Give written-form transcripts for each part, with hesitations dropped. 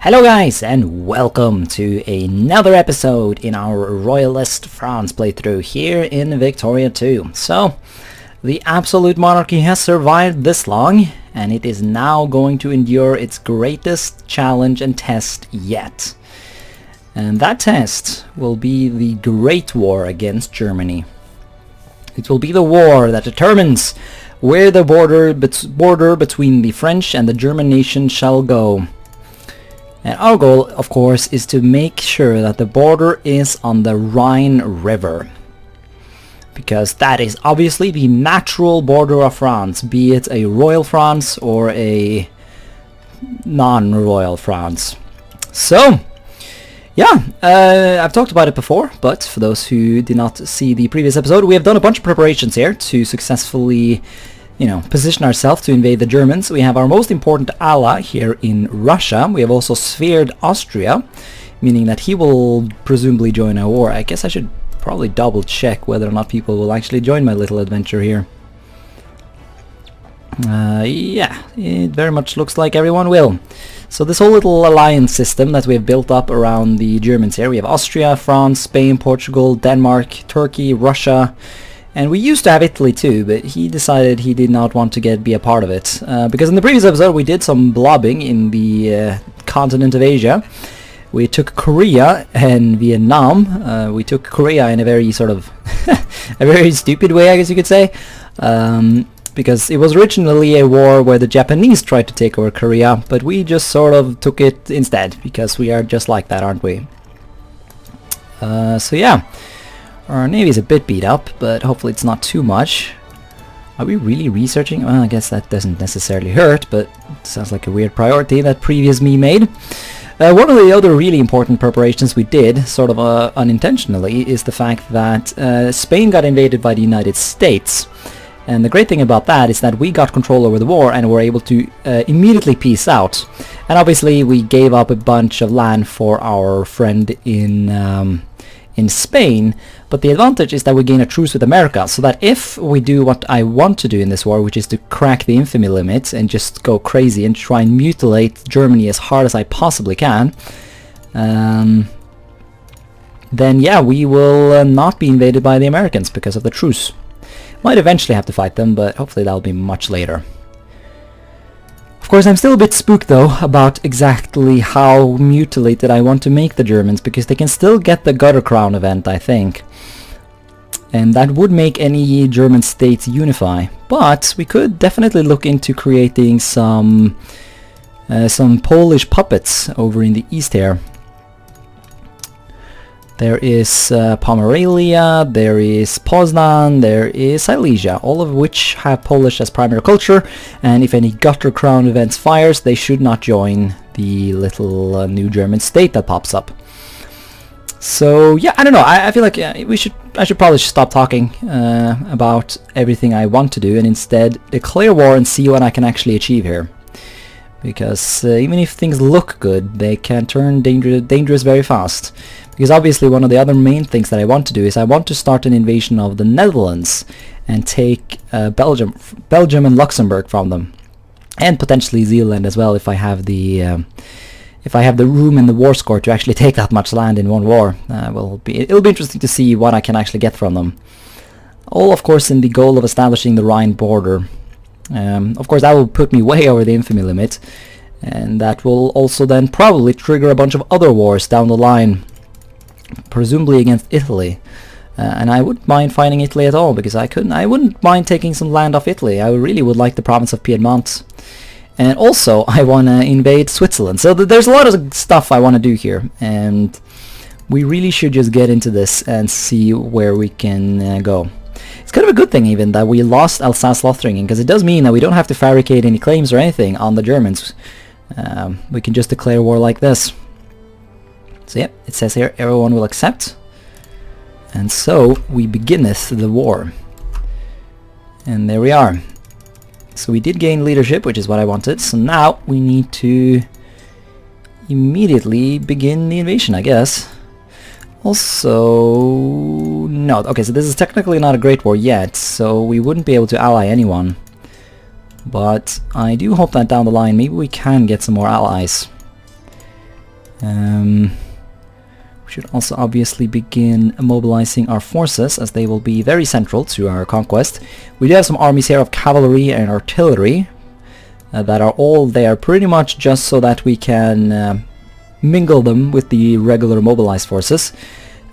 Hello guys, and welcome to another episode in our Royalist France playthrough here in Victoria 2. So, the absolute monarchy has survived this long, and it is now going to endure its greatest challenge and test yet. And that test will be the Great War against Germany. It will be the war that determines where the border between the French and the German nation shall go. And our goal, of course, is to make sure that the border is on the Rhine River. Because that is obviously the natural border of France, be it a royal France or a non-royal France. So, yeah, I've talked about it before, but for those who did not see the previous episode, we have done a bunch of preparations here to successfully position ourselves to invade the Germans. We have our most important ally here in Russia. We have also sphered Austria, meaning that he will presumably join our war. I guess I should probably double check whether or not people will actually join my little adventure here. Yeah, it very much looks like everyone will. So this whole little alliance system that we have built up around the Germans here, we have Austria, France, Spain, Portugal, Denmark, Turkey, Russia. And we used to have Italy too, but he decided he did not want to be a part of it. Because in the previous episode we did some blobbing in the continent of Asia. We took Korea and Vietnam. We took Korea in a very sort of a very stupid way, I guess you could say. Because it was originally a war where the Japanese tried to take over Korea, but we just sort of took it instead, because we are just like that, aren't we? So yeah. Our navy is a bit beat up, but hopefully it's not too much. Are we really researching? Well, I guess that doesn't necessarily hurt, but it sounds like a weird priority that previous me made. One of the other really important preparations we did, sort of unintentionally, is the fact that Spain got invaded by the United States. And the great thing about that is that we got control over the war and were able to immediately peace out. And obviously we gave up a bunch of land for our friend in Spain, but the advantage is that we gain a truce with America, so that if we do what I want to do in this war, which is to crack the infamy limit and just go crazy and try and mutilate Germany as hard as I possibly can, then yeah, we will not be invaded by the Americans because of the truce. Might eventually have to fight them, but hopefully that'll be much later. Of course, I'm still a bit spooked though about exactly how mutilated I want to make the Germans, because they can still get the Gutter Crown event, I think. And that would make any German states unify. But we could definitely look into creating some Polish puppets over in the east here. There is Pomerania, there is Poznan, there is Silesia, all of which have Polish as primary culture, and if any Gutter Crown events fires, they should not join the little new German state that pops up. So yeah, I don't know, I feel like I should probably stop talking about everything I want to do and instead declare war and see what I can actually achieve here. Because even if things look good, they can turn dangerous very fast. Because obviously one of the other main things that I want to do is I want to start an invasion of the Netherlands and take Belgium and Luxembourg from them, and potentially Zealand as well if I have the room in the war score to actually take that much land in one war. It'll be interesting to see what I can actually get from them. All, of course, in the goal of establishing the Rhine border. Of course, that will put me way over the infamy limit, and that will also then probably trigger a bunch of other wars down the line, presumably against Italy. And I wouldn't mind fighting Italy at all, because I wouldn't mind taking some land off Italy. I really would like the province of Piedmont. And also, I want to invade Switzerland. So there's a lot of stuff I want to do here, and we really should just get into this and see where we can go. It's kind of a good thing even that we lost Alsace-Lothringen, because it does mean that we don't have to fabricate any claims or anything on the Germans. We can just declare war like this. So yeah, it says here everyone will accept. And so we beginneth the war. And there we are. So we did gain leadership, which is what I wanted. So now we need to immediately begin the invasion, I guess. Also, no, okay, so this is technically not a great war yet, so we wouldn't be able to ally anyone. But I do hope that down the line maybe we can get some more allies. We should also obviously begin mobilizing our forces, as they will be very central to our conquest. We do have some armies here of cavalry and artillery that are all there pretty much just so that we can mingle them with the regular mobilized forces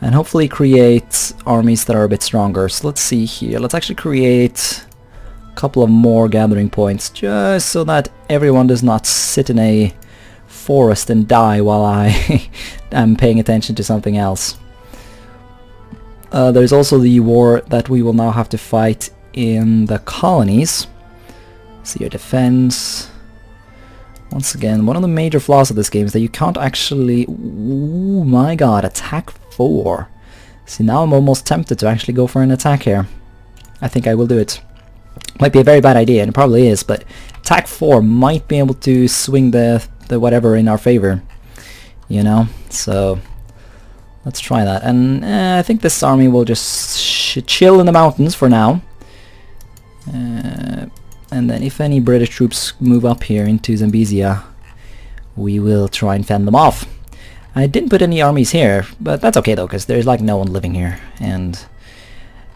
and hopefully create armies that are a bit stronger. So let's see here. Let's actually create a couple of more gathering points just so that everyone does not sit in a forest and die while I am paying attention to something else. There's also the war that we will now have to fight in the colonies. See your defense. Once again, one of the major flaws of this game is that you can't actually... Ooh, my god, attack 4. See, now I'm almost tempted to actually go for an attack here. I think I will do it. Might be a very bad idea, and it probably is, but attack 4 might be able to swing the whatever in our favor, you know, so let's try that. And I think this army will just chill in the mountains for now, and then if any British troops move up here into Zambezia, we will try and fend them off. I didn't put any armies here, but that's okay though, because there's like no one living here, and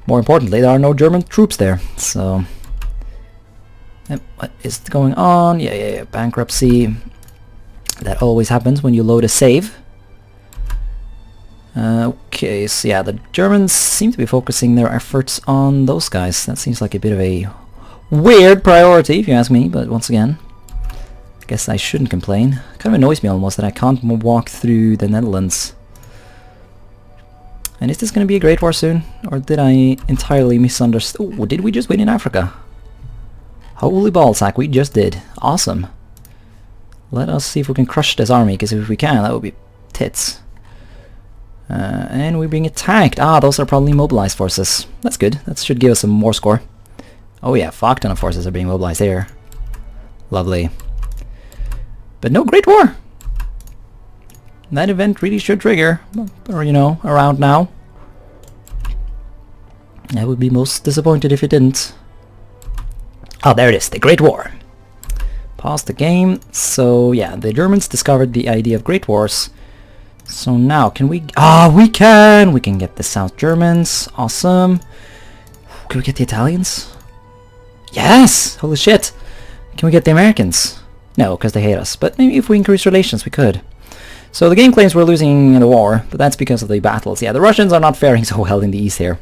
more importantly there are no German troops there. So what is going on? Yeah, bankruptcy. That always happens when you load a save. Okay, so yeah, the Germans seem to be focusing their efforts on those guys. That seems like a bit of a weird priority, if you ask me, but once again, I guess I shouldn't complain. It kind of annoys me almost that I can't walk through the Netherlands. And is this going to be a Great War soon? Or did I entirely misunderstand? Oh, did we just win in Africa? Holy ballsack, we just did. Awesome. Let us see if we can crush this army, because if we can, that would be tits. And we're being attacked. Ah, those are probably mobilized forces. That's good. That should give us some more score. Oh yeah, fuck ton of forces are being mobilized here. Lovely. But no Great War! That event really should trigger, or you know, around now. I would be most disappointed if it didn't. Oh, there it is, the Great War. Pause the game. So yeah, the Germans discovered the idea of Great Wars. So now can we... we can! We can get the South Germans. Awesome. Can we get the Italians? Yes! Holy shit! Can we get the Americans? No, because they hate us. But maybe if we increase relations, we could. So the game claims we're losing the war, but that's because of the battles. Yeah, the Russians are not faring so well in the east here.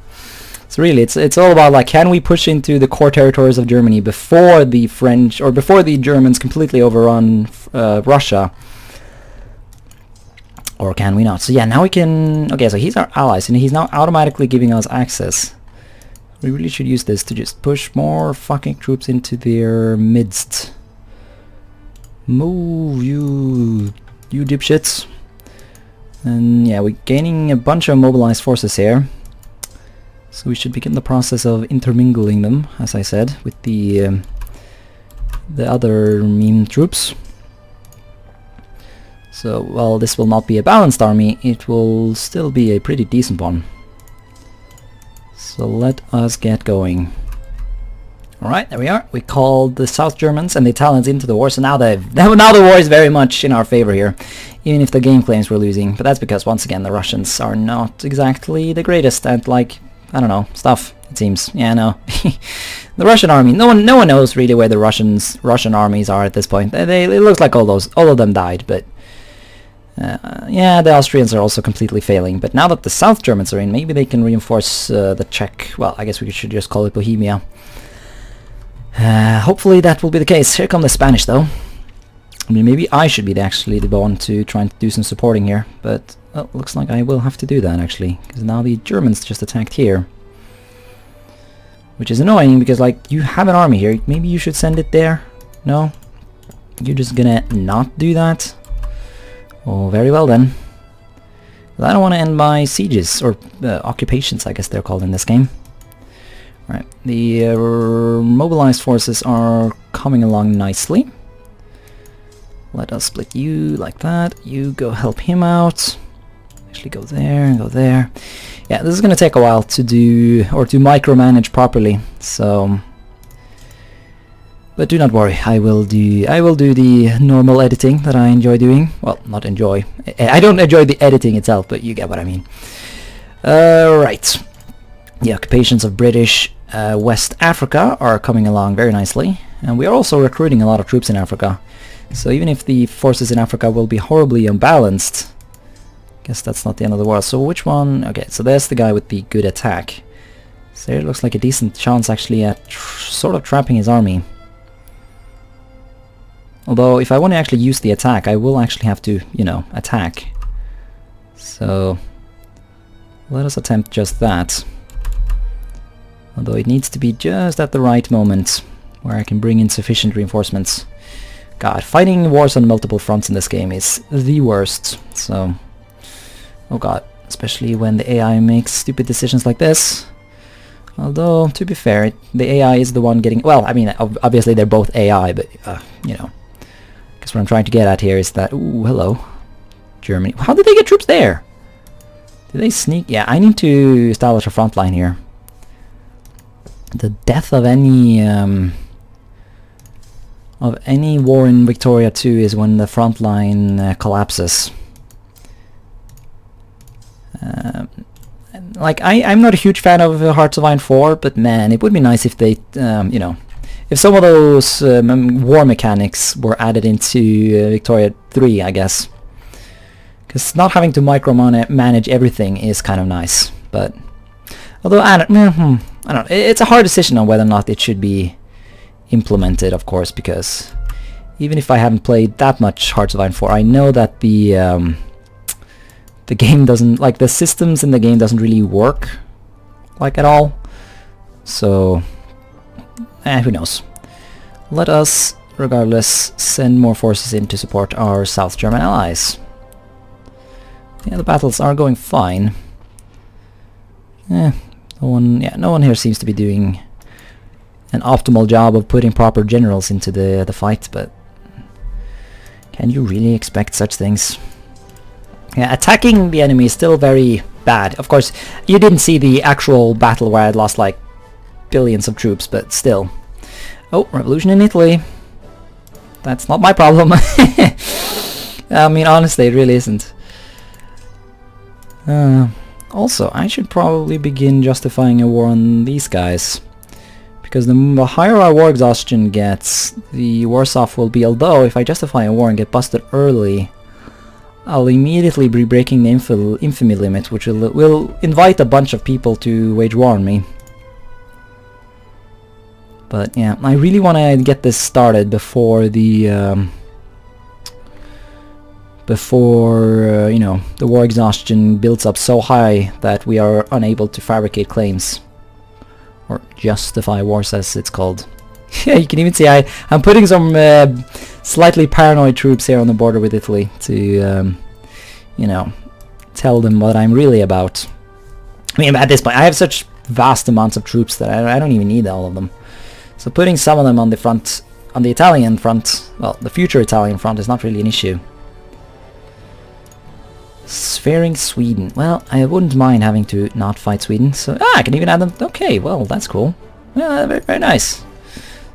So really, it's all about, like, can we push into the core territories of Germany before the French, or before the Germans completely overrun Russia? Or can we not? So yeah, now we can... Okay, so he's our allies, and he's now automatically giving us access. We really should use this to just push more fucking troops into their midst. Move, you dipshits. And yeah, we're gaining a bunch of mobilized forces here. So we should begin the process of intermingling them, as I said, with the other meme troops. So, while this will not be a balanced army, it will still be a pretty decent one. So let us get going. Alright, there we are. We called the South Germans and the Italians into the war, so now the war is very much in our favor here, even if the game claims we're losing. But that's because, once again, the Russians are not exactly the greatest at, like, I don't know, stuff, it seems. Yeah, no. The Russian army, no one knows really where the Russian armies are at this point. It looks like all of them died, but yeah, the Austrians are also completely failing. But now that the South Germans are in, maybe they can reinforce the Czech. Well, I guess we should just call it Bohemia. Hopefully that will be the case. Here come the Spanish, though. I mean, maybe I should be actually the one to try and do some supporting here, but looks like I will have to do that, actually, because now the Germans just attacked here. Which is annoying, because, like, you have an army here. Maybe you should send it there? No? You're just gonna not do that? Oh, very well then. But I don't want to end my sieges, or occupations, I guess they're called in this game. Right, the mobilized forces are coming along nicely. Let us split you like that. You go help him out. Actually go there and go there. Yeah, this is going to take a while to do, or to micromanage properly. So But do not worry, I will do the normal editing that I enjoy doing. Well, not enjoy. I don't enjoy the editing itself, but you get what I mean. Right. The occupations of British West Africa are coming along very nicely, and we are also recruiting a lot of troops in Africa. So even if the forces in Africa will be horribly unbalanced, I guess that's not the end of the world. So which one? Okay, so there's the guy with the good attack. So it looks like a decent chance actually at sort of trapping his army. Although if I want to actually use the attack, I will actually have to, you know, attack. So let us attempt just that. Although it needs to be just at the right moment where I can bring in sufficient reinforcements. God, fighting wars on multiple fronts in this game is the worst. So, oh god, especially when the AI makes stupid decisions like this. Although, to be fair, the AI is the one getting... Well, I mean, obviously they're both AI, but, you know. Because what I'm trying to get at here is that... Ooh, hello. Germany. How did they get troops there? Did they sneak? Yeah, I need to establish a front line here. The death of any war in Victoria 2 is when the front line collapses. Like, I'm not a huge fan of Hearts of Iron 4, but man, it would be nice if they, you know, if some of those war mechanics were added into Victoria 3, I guess. Because not having to micromanage everything is kind of nice, but... Although, I don't know, it's a hard decision on whether or not it should be implemented, of course, because even if I haven't played that much Hearts of Iron 4, I know that the game doesn't, like, the systems in the game doesn't really work, like, at all. So, who knows. Let us, regardless, send more forces in to support our South German allies. Yeah, the battles are going fine. No one here seems to be doing an optimal job of putting proper generals into the fight, but can you really expect such things? Yeah, attacking the enemy is still very bad. Of course, you didn't see the actual battle where I'd lost like billions of troops, but still. Oh, revolution in Italy. That's not my problem. I mean, honestly, it really isn't. Also, I should probably begin justifying a war on these guys. Because the higher our war exhaustion gets, the worse off we'll be. Although, if I justify a war and get busted early, I'll immediately be breaking the infamy limit, which will invite a bunch of people to wage war on me. But yeah, I really want to get this started before the... you know, the war exhaustion builds up so high that we are unable to fabricate claims. Or justify wars, as it's called. Yeah, you can even see I'm putting some slightly paranoid troops here on the border with Italy to, you know, tell them what I'm really about. I mean, at this point, I have such vast amounts of troops that I don't even need all of them. So putting some of them on the front, on the Italian front, well, the future Italian front is not really an issue. Sparing Sweden. Well, I wouldn't mind having to not fight Sweden, so... I can even add them... Okay, well, that's cool. Yeah, very, very nice.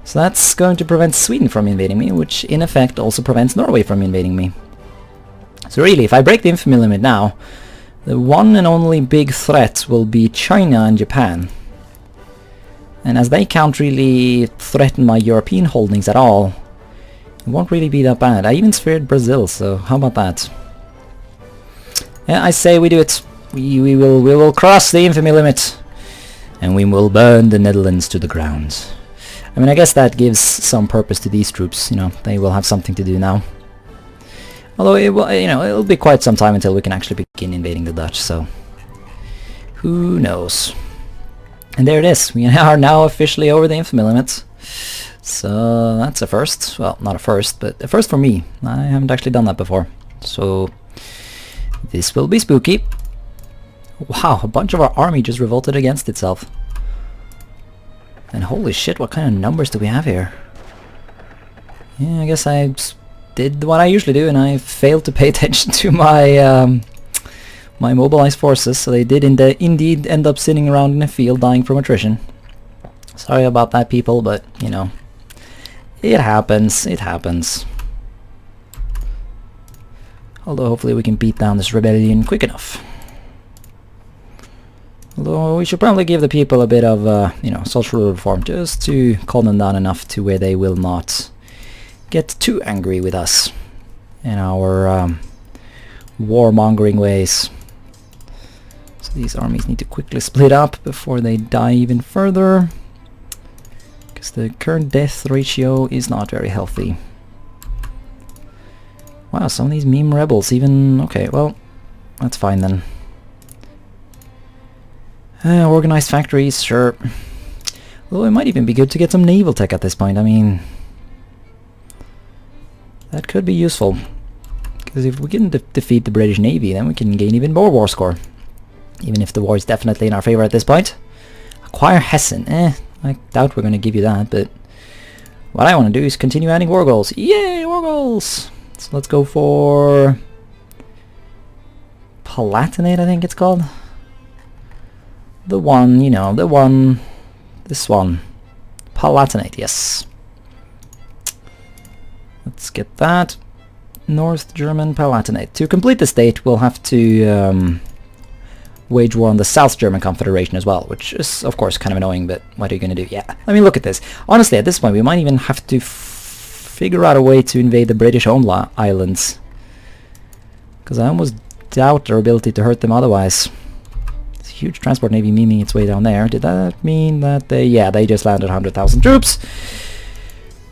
So that's going to prevent Sweden from invading me, which in effect also prevents Norway from invading me. So really, if I break the infamy limit now, the one and only big threat will be China and Japan. And as they can't really threaten my European holdings at all, it won't really be that bad. I even spared Brazil, so how about that? Yeah, I say we do it. We will cross the infamy limit, and we will burn the Netherlands to the ground. I mean, I guess that gives some purpose to these troops. You know, they will have something to do now. Although it will, you know, it'll be quite some time until we can actually begin invading the Dutch. So who knows? And there it is. We are now officially over the infamy limit. So that's a first. Well, not a first, but a first for me. I haven't actually done that before. So this will be spooky. Wow, a bunch of our army just revolted against itself. And holy shit, what kind of numbers do we have here? Yeah, I guess I did what I usually do, and I failed to pay attention to my my mobilized forces, so they did indeed end up sitting around in a field dying from attrition. Sorry about that, people, but, you know, It happens, it happens. Although hopefully we can beat down this rebellion quick enough. Although we should probably give the people a bit of, you know, social reform just to calm them down enough to where they will not get too angry with us in our warmongering ways. So these armies need to quickly split up before they die even further, because the current death ratio is not very healthy. Wow, some of these meme rebels even... okay, well, that's fine then. Organized factories, sure. Although it might even be good to get some naval tech at this point. I mean, that could be useful. Because if we can defeat the British Navy, then we can gain even more war score. Even if the war is definitely in our favor at this point. Acquire Hessen. I doubt we're going to give you that, but what I want to do is continue adding war goals. Yay, war goals! So let's go for Palatinate, I think it's called. The one, you know, the one, this one. Palatinate, yes. Let's get that. North German Palatinate. To complete the state, we'll have to wage war on the South German Confederation as well, which is, of course, kind of annoying, but what are you going to do? Yeah, I mean, look at this. Honestly, at this point, we might even have to figure out a way to invade the British home islands. Because I almost doubt our ability to hurt them otherwise. Huge transport navy memeing its way down there. Did that mean that they... yeah, they just landed 100,000 troops.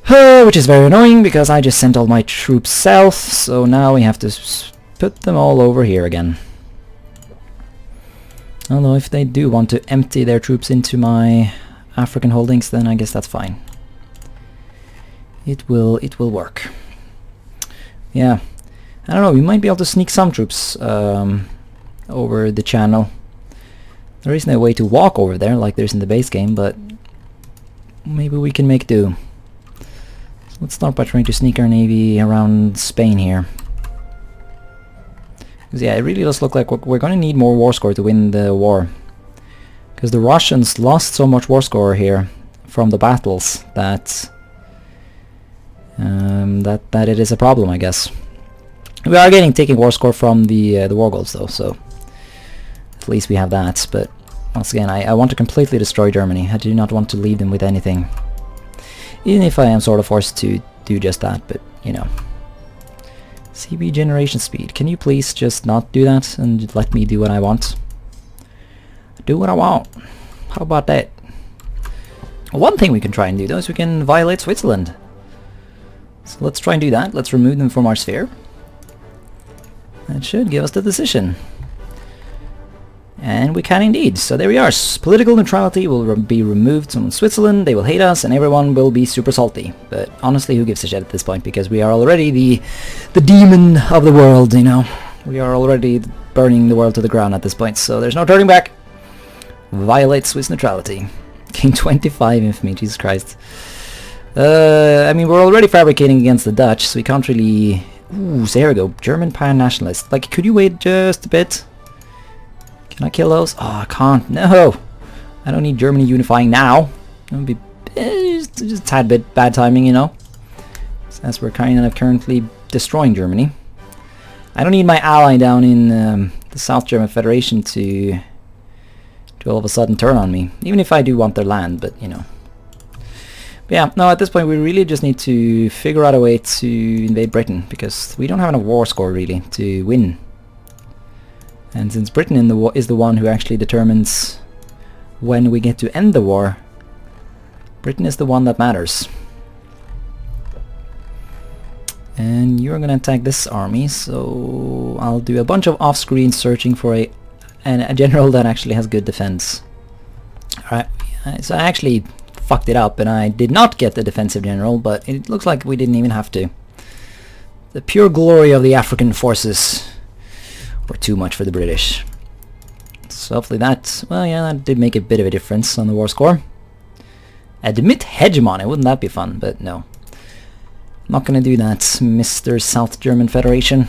Which is very annoying because I just sent all my troops south, so now we have to put them all over here again. Although if they do want to empty their troops into my African holdings, then I guess that's fine. It will work. Yeah. I don't know, we might be able to sneak some troops over the channel. There isn't a way to walk over there like there's in the base game, but maybe we can make do. So let's start by trying to sneak our navy around Spain here. Because yeah, it really does look like we're going to need more war score to win the war. Because the Russians lost so much war score here from the battles that that it is a problem, I guess. We are taking war score from the war goals though, so at least we have that. But once again, I want to completely destroy Germany. I do not want to leave them with anything. Even if I am sort of forced to do just that, but you know. CB generation speed. Can you please just not do that and let me do what I want? Do what I want. How about that? One thing we can try and do though is we can violate Switzerland. So let's try and do that. Let's remove them from our sphere. That should give us the decision. And we can indeed. So there we are. Political neutrality will be removed from Switzerland. They will hate us and everyone will be super salty. But honestly, who gives a shit at this point? Because we are already the demon of the world, you know. We are already burning the world to the ground at this point. So there's no turning back. Violate Swiss neutrality. Gain 25 infamy, Jesus Christ. I mean, we're already fabricating against the Dutch, so we can't really... Ooh, so here we go. German pan-nationalist. Like, could you wait just a bit? Can I kill those? Oh, I can't. No! I don't need Germany unifying now. That would be just a tad bit bad timing, you know? As we're kind of currently destroying Germany. I don't need my ally down in the South German Federation to all of a sudden turn on me. Even if I do want their land, but, you know. But yeah, no, at this point we really just need to figure out a way to invade Britain, because we don't have enough war score really to win. And since Britain is the one who actually determines when we get to end the war, Britain is the one that matters. And you're gonna attack this army, so I'll do a bunch of off-screen searching for a general that actually has good defense. Alright, so I actually fucked it up and I did not get the defensive general, but it looks like we didn't even have to. The pure glory of the African forces were too much for the British. So hopefully that, well yeah, that did make a bit of a difference on the war score. Admit hegemony, wouldn't that be fun? But no. Not gonna do that, Mr. South German Federation.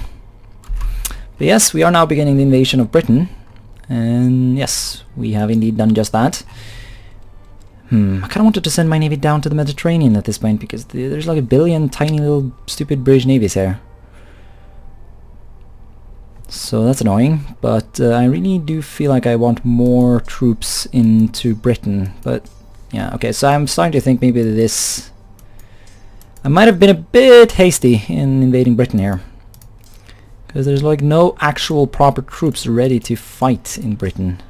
But yes, we are now beginning the invasion of Britain. And yes, we have indeed done just that. I kind of wanted to send my navy down to the Mediterranean at this point, because there's like a billion tiny little stupid British navies here. So that's annoying, but I really do feel like I want more troops into Britain. But yeah, okay, so I'm starting to think maybe this... I might have been a bit hasty in invading Britain here, because there's like no actual proper troops ready to fight in Britain.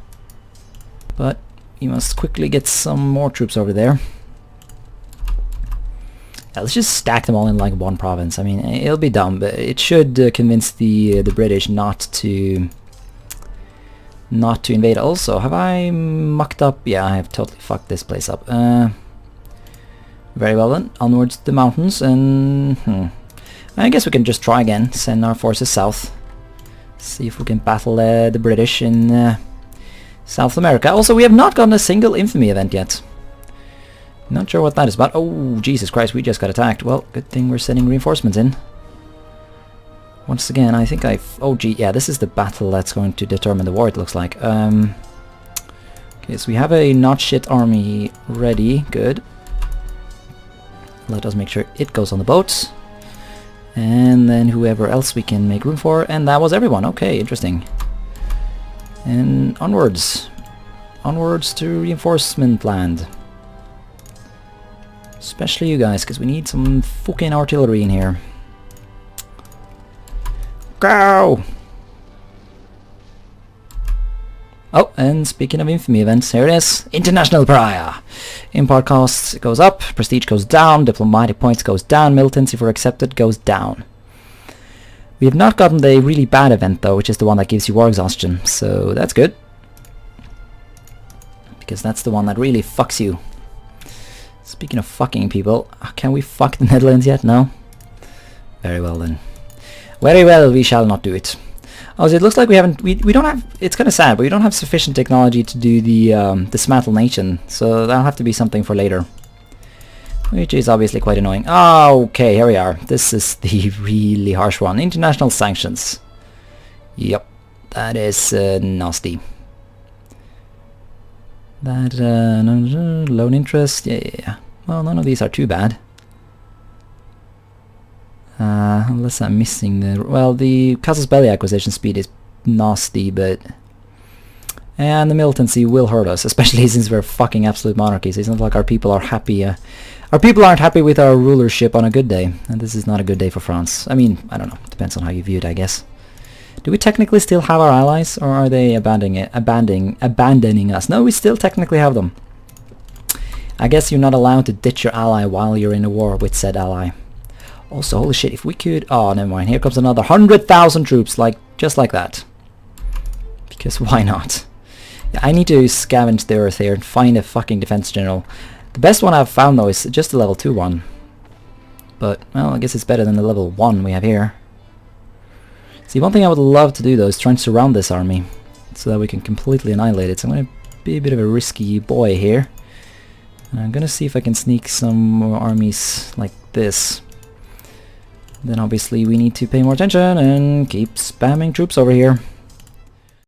But we must quickly get some more troops over there. Yeah, let's just stack them all in like one province. I mean, it'll be dumb, but it should convince the British not to invade. Also, have I mucked up? Yeah, I have totally fucked this place up. Very well then, onwards to the mountains, and I guess we can just try again. Send our forces south. See if we can battle the British in South America. Also, we have not gotten a single infamy event yet. Not sure what that is about. Oh, Jesus Christ, we just got attacked. Well, good thing we're sending reinforcements in. Once again, I think oh, gee, yeah, this is the battle that's going to determine the war, it looks like. Okay, so we have a not shit army ready. Good. Let us make sure it goes on the boats. And then whoever else we can make room for. And that was everyone. Okay, interesting. And onwards. Onwards to reinforcement land. Especially you guys, because we need some fucking artillery in here. Go! Oh, and speaking of infamy events, here it is. International Pariah. Import costs goes up, prestige goes down, diplomatic points goes down, militancy for accepted goes down. We have not gotten the really bad event though, which is the one that gives you war exhaustion, so that's good. Because that's the one that really fucks you. Speaking of fucking people, can we fuck the Netherlands yet? No? Very well then. Very well, we shall not do it. Also, it looks like we don't have, it's kind of sad, but we don't have sufficient technology to do the dismantle nation, so that'll have to be something for later. Which is obviously quite annoying. Oh, okay, here we are. This is the really harsh one. International sanctions. Yep, that is nasty. That, loan interest, yeah. Well, none of these are too bad. Unless I'm missing the... Well, the Casus Belli acquisition speed is nasty, but... And the militancy will hurt us, especially since we're fucking absolute monarchies. It's not like our people are happy. Our people aren't happy with our rulership on a good day, and this is not a good day for France. I mean, I don't know. Depends on how you view it, I guess. Do we technically still have our allies, or are they abandoning us? No, we still technically have them. I guess you're not allowed to ditch your ally while you're in a war with said ally. Also, holy shit, if we could... Oh, never mind. Here comes another 100,000 troops, just like that. Because why not? Yeah, I need to scavenge the earth here and find a fucking defense general. The best one I've found, though, is just the level 2 one. But, well, I guess it's better than the level 1 we have here. See, one thing I would love to do, though, is try and surround this army. So that we can completely annihilate it. So I'm going to be a bit of a risky boy here. And I'm going to see if I can sneak some more armies like this. Then obviously we need to pay more attention and keep spamming troops over here.